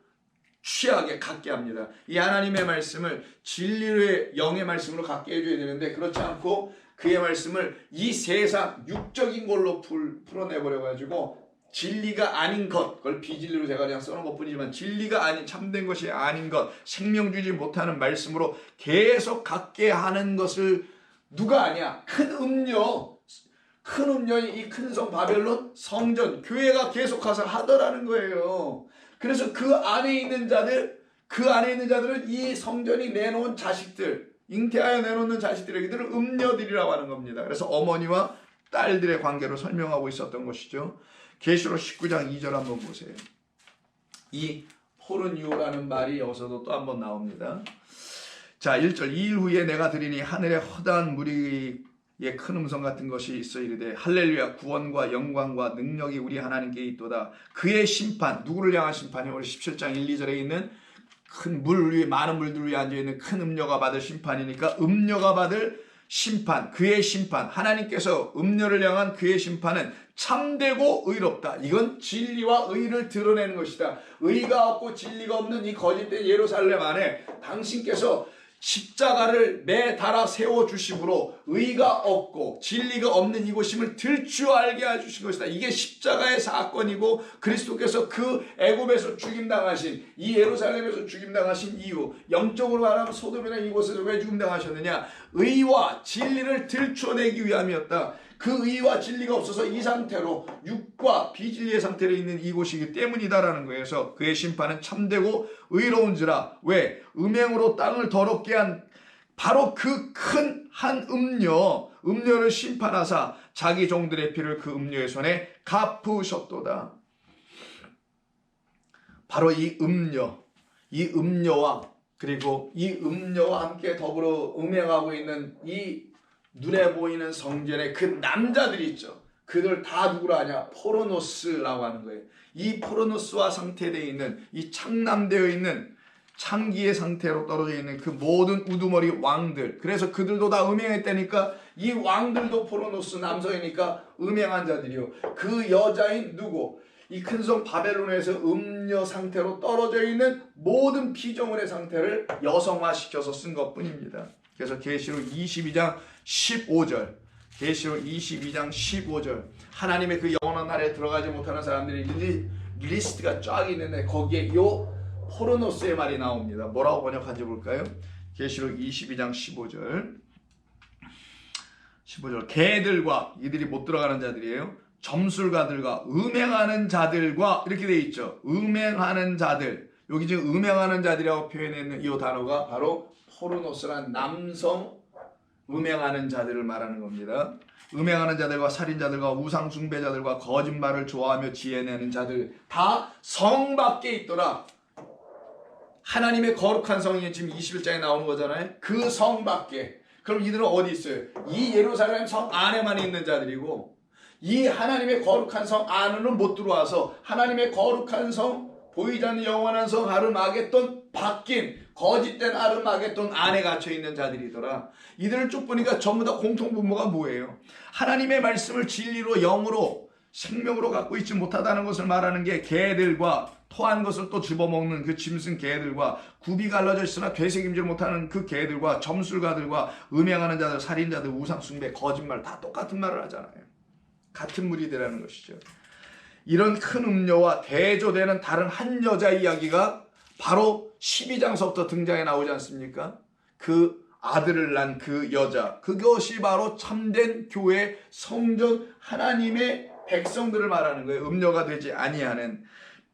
취하게 갖게 합니다. 이 하나님의 말씀을 진리의 영의 말씀으로 갖게 해줘야 되는데 그렇지 않고 그의 말씀을 이 세상 육적인 걸로 풀어내버려가지고 진리가 아닌 것, 그걸 비진리로 제가 그냥 써놓은 것뿐이지만 진리가 아닌 참된 것이 아닌 것, 생명 주지 못하는 말씀으로 계속 갖게 하는 것을 누가 아냐? 큰 음녀인 이 큰 성 바벨론 성전 교회가 계속 가서 하더라는 거예요. 그래서 그 안에 있는 자들은 이 성전이 내놓은 자식들, 잉태하여 내놓는 자식들, 이들을 음녀들이라고 하는 겁니다. 그래서 어머니와 딸들의 관계로 설명하고 있었던 것이죠. 계시록 19장 2절 한번 보세요. 이 포르니오라는 말이 여기서도 또 한번 나옵니다. 자, 1절 2일 후에 내가 들으니 하늘에 허다한 무리의 큰 음성 같은 것이 있어 이르되 할렐루야 구원과 영광과 능력이 우리 하나님께 있도다. 그의 심판, 누구를 향한 심판이요? 우리 17장 1, 2절에 있는 큰 물 위에 많은 물들 위에 앉아있는 큰 음녀가 받을 심판이니까 음녀가 받을 심판, 그의 심판, 하나님께서 음녀를 향한 그의 심판은 참되고 의롭다. 이건 진리와 의를 드러내는 것이다. 의가 없고 진리가 없는 이 거짓된 예루살렘 안에 당신께서 십자가를 매달아 세워주심으로 의가 없고 진리가 없는 이곳임을 들추어 알게 해주신 것이다. 이게 십자가의 사건이고 그리스도께서 그 애굽에서 죽임당하신 이 예루살렘에서 죽임당하신 이유, 영적으로 말하면 소돔이나 이곳에서 왜 죽임당하셨느냐? 의와 진리를 들추어내기 위함이었다. 그 의와 진리가 없어서 이 상태로 육과 비진리의 상태로 있는 이곳이기 때문이다라는 거예요. 그래서 그의 심판은 참되고 의로운지라. 왜? 음행으로 땅을 더럽게 한 바로 그 큰 한 음녀를 심판하사 자기 종들의 피를 그 음녀의 손에 갚으셨도다. 바로 이 음녀와 그리고 이 음녀와 함께 더불어 음행하고 있는 이 눈에 보이는 성전에 그 남자들이 있죠. 그들 다 누구라 하냐? 포르노스라고 하는 거예요. 이 포르노스와 상태되어 있는, 이 창남되어 있는 창기의 상태로 떨어져 있는 그 모든 우두머리 왕들, 그래서 그들도 다 음행했다니까 이 왕들도 포르노스 남성이니까 음행한 자들이요. 그 여자인 누구? 이 큰 성 바벨론에서 음녀 상태로 떨어져 있는 모든 피조물의 상태를 여성화시켜서 쓴 것뿐입니다. 그래서 계시록 22장 15절, 계시록 22장 15절, 하나님의 그 영원한 나라에 들어가지 못하는 사람들이 리스트가 쫙 있는데 거기에 요 포르노스의 말이 나옵니다. 뭐라고 번역한지 볼까요? 계시록 22장 15절. 개들과, 이들이 못 들어가는 자들이에요. 점술가들과 음행하는 자들과 이렇게 되어 있죠. 음행하는 자들. 여기 지금 음행하는 자들이라고 표현했는 이 단어가 바로 포르노스란 남성 음행하는 자들을 말하는 겁니다. 음행하는 자들과 살인자들과 우상숭배자들과 거짓말을 좋아하며 지혜내는 자들 다 성 밖에 있더라. 하나님의 거룩한 성이 지금 21장에 나오는 거잖아요. 그 성 밖에. 그럼 이들은 어디 있어요? 이 예루살렘 성 안에만 있는 자들이고, 이 하나님의 거룩한 성 안으로는 못 들어와서 하나님의 거룩한 성, 보이지 않는 영원한 성 아르마겟돈 바뀐 거짓된 아르마겟돈 안에 갇혀 있는 자들이더라. 이들을 쭉 보니까 전부 다 공통분모가 뭐예요? 하나님의 말씀을 진리로 영으로 생명으로 갖고 있지 못하다는 것을 말하는 게 개들과, 토한 것을 또 집어먹는 그 짐승 개들과, 굽이 갈라져 있으나 되새김질 못하는 그 개들과, 점술가들과, 음행하는 자들, 살인자들, 우상숭배, 거짓말 다 똑같은 말을 하잖아요. 같은 무리들이라는 것이죠. 이런 큰 음료와 대조되는 다른 한 여자 이야기가 바로 12장서부터 등장해 나오지 않습니까? 그 아들을 낳은 그 여자, 그것이 바로 참된 교회, 성전, 하나님의 백성들을 말하는 거예요. 음료가 되지 아니하는,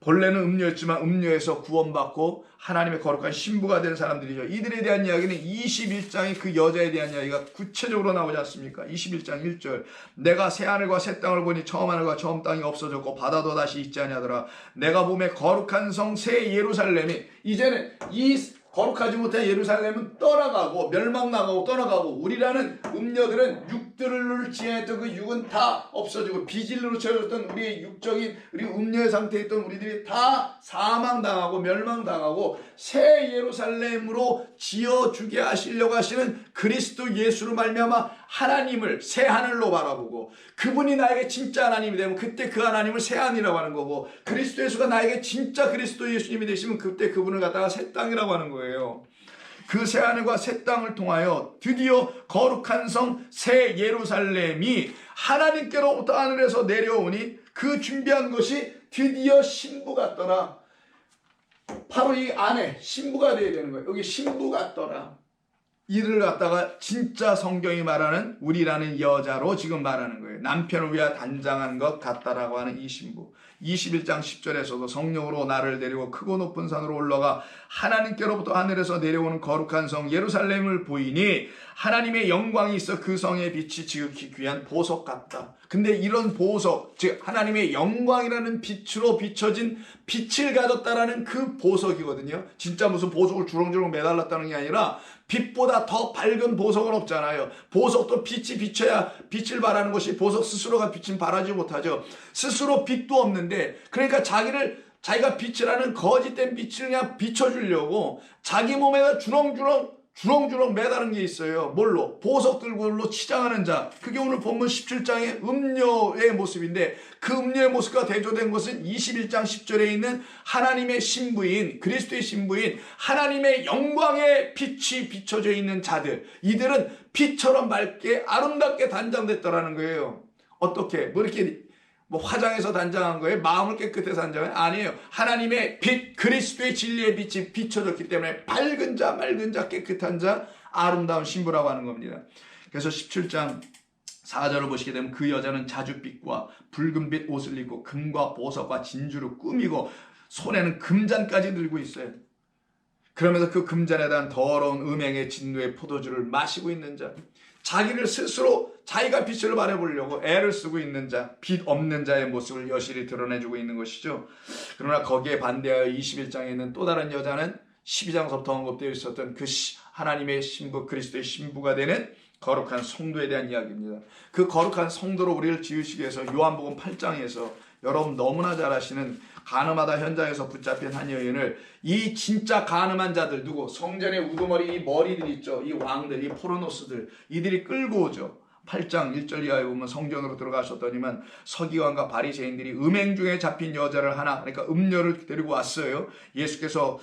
본래는 음료였지만 음료에서 구원받고 하나님의 거룩한 신부가 된 사람들이죠. 이들에 대한 이야기는 21장의 그 여자에 대한 이야기가 구체적으로 나오지 않습니까? 21장 1절, 내가 새 하늘과 새 땅을 보니 처음 하늘과 처음 땅이 없어졌고 바다도 다시 있지 아니하더라. 내가 보매 거룩한 성 새 예루살렘이, 이제는 이 거룩하지 못한 예루살렘은 떠나가고 멸망나가고 떠나가고, 우리라는 음녀들은 육들을 지향했던 그 육은 다 없어지고 비질로 채워졌던 우리의 육적인 우리 음녀의 상태에 있던 우리들이 다 사망당하고 멸망당하고 새 예루살렘으로 지어주게 하시려고 하시는 그리스도 예수로 말미암아 하나님을 새 하늘로 바라보고, 그분이 나에게 진짜 하나님이 되면 그때 그 하나님을 새 하늘이라고 하는 거고, 그리스도 예수가 나에게 진짜 그리스도 예수님이 되시면 그때 그분을 갖다가 새 땅이라고 하는 거예요. 그 새 하늘과 새 땅을 통하여 드디어 거룩한 성 새 예루살렘이 하나님께로부터 하늘에서 내려오니 그 준비한 것이 드디어 신부가 떠나, 바로 이 안에 신부가 되어야 되는 거예요. 여기 신부가 떠나. 이를 갖다가 진짜 성경이 말하는 우리라는 여자로 지금 말하는 거예요. 남편을 위하여 단장한 것 같다라고 하는 이 신부. 21장 10절에서도 성령으로 나를 데리고 크고 높은 산으로 올라가 하나님께로부터 하늘에서 내려오는 거룩한 성 예루살렘을 보이니 하나님의 영광이 있어 그 성의 빛이 지극히 귀한 보석 같다. 근데 이런 보석, 즉 하나님의 영광이라는 빛으로 비춰진 빛을 가졌다라는 그 보석이거든요. 진짜 무슨 보석을 주렁주렁 매달랐다는 게 아니라 빛보다 더 밝은 보석은 없잖아요. 보석도 빛이 비쳐야 빛을 발하는 것이, 보석 스스로가 빛은 발하지 못하죠. 스스로 빛도 없는데, 그러니까 자기가 빛이라는 거짓된 빛을 그냥 비춰주려고 자기 몸에다 주렁주렁 매다는 게 있어요. 뭘로? 보석들로 치장하는 자. 그게 오늘 본문 17장의 음녀의 모습인데, 그 음녀의 모습과 대조된 것은 21장 10절에 있는 하나님의 신부인, 그리스도의 신부인 하나님의 영광의 빛이 비춰져 있는 자들. 이들은 빛처럼 맑게 아름답게 단장됐더라는 거예요. 어떻게? 뭐 이렇게 화장해서 단장한 거예요? 마음을 깨끗해서 단장한? 아니에요. 하나님의 빛, 그리스도의 진리의 빛이 비춰졌기 때문에 밝은 자, 맑은 자, 깨끗한 자, 아름다운 신부라고 하는 겁니다. 그래서 17장 4절을 보시게 되면 그 여자는 자줏빛과 붉은빛 옷을 입고 금과 보석과 진주로 꾸미고 손에는 금잔까지 들고 있어요. 그러면서 그 금잔에 대한 더러운 음행의 진노의 포도주를 마시고 있는 자, 자기를 스스로 자기가 빛을 발해보려고 애를 쓰고 있는 자, 빛 없는 자의 모습을 여실히 드러내주고 있는 것이죠. 그러나 거기에 반대하여 21장에 있는 또 다른 여자는 12장서부터 언급되어 있었던 그 하나님의 신부, 그리스도의 신부가 되는 거룩한 성도에 대한 이야기입니다. 그 거룩한 성도로 우리를 지으시기 위해서 요한복음 8장에서 여러분 너무나 잘 아시는 가늠하다 현장에서 붙잡힌 한 여인을 이 진짜 가늠한 자들 누구? 성전의 우두머리 이 머리들 있죠. 이 왕들, 이 포르노스들 이들이 끌고 오죠. 8장 1절 이하에 보면 성전으로 들어가셨더니만 서기관과 바리새인들이 음행 중에 잡힌 여자를 하나, 그러니까 음녀를 데리고 왔어요. 예수께서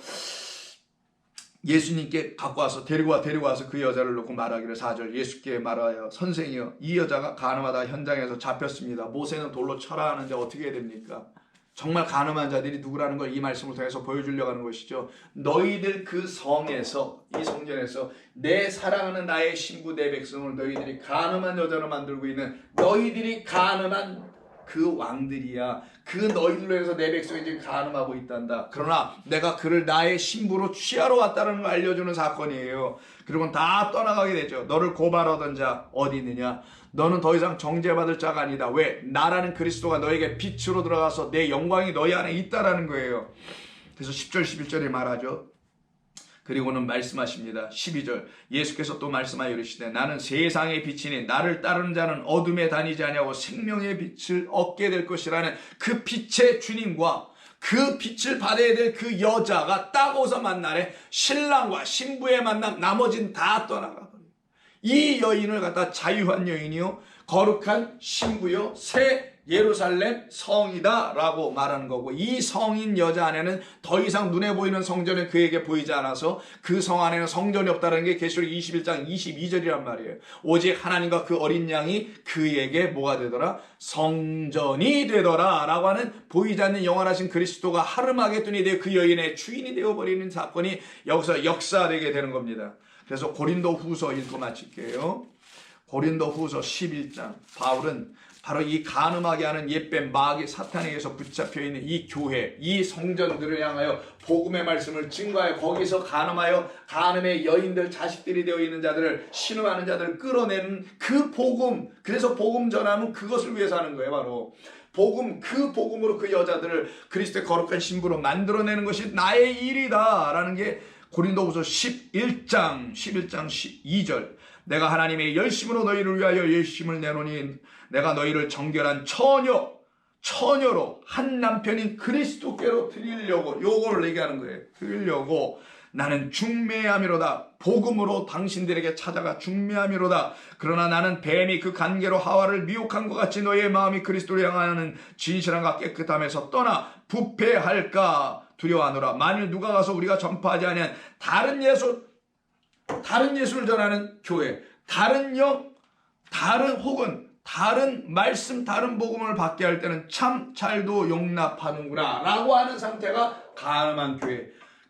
예수님께 갖고 와서 데리고 와서 그 여자를 놓고 말하기를 4절 예수께 말하여 선생이여 이 여자가 가늠하다 현장에서 잡혔습니다. 모세는 돌로 쳐라 하는데 어떻게 해야 됩니까? 정말 가늠한 자들이 누구라는 걸 이 말씀을 통해서 보여주려고 하는 것이죠. 너희들 그 성에서 이 성전에서 내 사랑하는 나의 신부 내 백성을 너희들이 가늠한 여자로 만들고 있는 너희들이 가늠한 그 왕들이야. 그 너희들로 해서 내 백성이 지금 가늠하고 있단다. 그러나 내가 그를 나의 신부로 취하러 왔다는 걸 알려주는 사건이에요. 그리고 다 떠나가게 되죠. 너를 고발하던 자 어디 있느냐? 너는 더 이상 정죄받을 자가 아니다. 왜? 나라는 그리스도가 너에게 빛으로 들어가서 내 영광이 너희 안에 있다라는 거예요. 그래서 10절 11절에 말하죠. 그리고는 말씀하십니다. 12절 예수께서 또 말씀하여 이르시되 나는 세상의 빛이니 나를 따르는 자는 어둠에 다니지 아니하고 생명의 빛을 얻게 될 것이라는 그 빛의 주님과 그 빛을 받아야 될 그 여자가 딱 오서 만나래. 신랑과 신부의 만남, 나머지는 다 떠나가 버려요. 이 여인을 갖다 자유한 여인이요 거룩한 신부요 새 예루살렘 성이다 라고 말하는 거고, 이 성인 여자 안에는 더 이상 눈에 보이는 성전은 그에게 보이지 않아서 그 성 안에는 성전이 없다는 게 계시록 21장 22절이란 말이에요. 오직 하나님과 그 어린 양이 그에게 뭐가 되더라? 성전이 되더라 라고 하는 보이지 않는 영원하신 그리스도가 하르마게돈이 되어 그 여인의 주인이 되어버리는 사건이 여기서 역사되게 되는 겁니다. 그래서 고린도 후서 읽고 마칠게요. 고린도 후서 11장 바울은 바로 이 간음하게 하는 옛뱀 마귀 사탄에 의해서 붙잡혀 있는 이 교회, 이 성전들을 향하여 복음의 말씀을 증거하여 거기서 간음하여 간음의 여인들, 자식들이 되어 있는 자들을 신음하는 자들을 끌어내는 그 복음. 그래서 복음 전하면 그것을 위해서 하는 거예요. 바로 복음, 그 복음으로 그 여자들을 그리스도의 거룩한 신부로 만들어내는 것이 나의 일이다 라는 게 고린도후서 11장 12절 내가 하나님의 열심으로 너희를 위하여 열심을 내노니 내가 너희를 정결한 처녀로 한 남편인 그리스도께로 드리려고, 요거를 얘기하는 거예요. 드리려고 나는 중매함이로다. 복음으로 당신들에게 찾아가 중매함이로다. 그러나 나는 뱀이 그 간계로 하와를 미혹한 것 같이 너희의 마음이 그리스도를 향하는 진실함과 깨끗함에서 떠나 부패할까 두려워하노라. 만일 누가 가서 우리가 전파하지 아니한 다른 예수를 전하는 교회, 다른 영, 다른 말씀, 다른 복음을 받게 할 때는 참 잘도 용납하는구나 라고 하는 상태가 간음한 교회,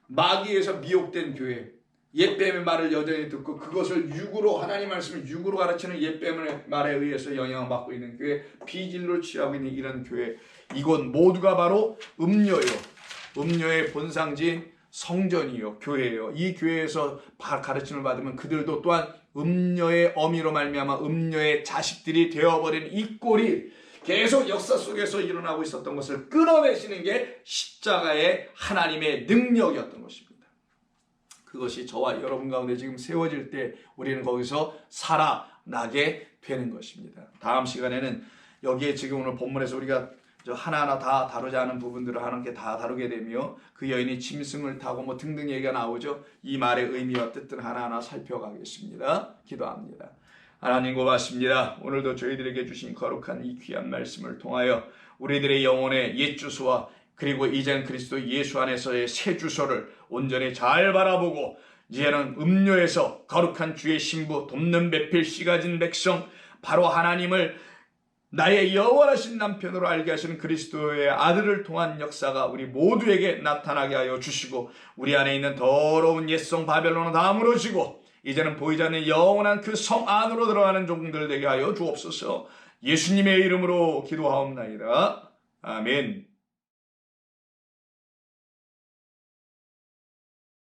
마귀에서 미혹된 교회, 옛뱀의 말을 여전히 듣고 그것을 육으로, 하나님 말씀을 육으로 가르치는 옛뱀의 말에 의해서 영향을 받고 있는 교회, 비진리를 취하고 있는 이런 교회, 이곳 모두가 바로 음녀의 본상지인 성전이요, 교회예요. 이 교회에서 가르침을 받으면 그들도 또한 음녀의 어미로 말미암아 음녀의 자식들이 되어버린 이 꼴이 계속 역사 속에서 일어나고 있었던 것을 끊어내시는 게 십자가의 하나님의 능력이었던 것입니다. 그것이 저와 여러분 가운데 지금 세워질 때 우리는 거기서 살아나게 되는 것입니다. 다음 시간에는 여기에 지금 오늘 본문에서 우리가 하나하나 다 다루지 않은 부분들을 하나님께 다 다루게 되며 그 여인이 짐승을 타고 뭐 등등 얘기가 나오죠. 이 말의 의미와 뜻들 하나하나 살펴가겠습니다. 기도합니다. 하나님 고맙습니다. 오늘도 저희들에게 주신 거룩한 이 귀한 말씀을 통하여 우리들의 영혼의 옛 주소와 그리고 이제는 그리스도 예수 안에서의 새 주소를 온전히 잘 바라보고 이제는 음료에서 거룩한 주의 신부 돕는 배필 씨 가진 백성 바로 하나님을 나의 영원하신 남편으로 알게 하시는 그리스도의 아들을 통한 역사가 우리 모두에게 나타나게 하여 주시고 우리 안에 있는 더러운 옛성 바벨론은 다 무너지고 이제는 보이지 않는 영원한 그 성 안으로 들어가는 종들 되게 하여 주옵소서. 예수님의 이름으로 기도하옵나이다. 아멘.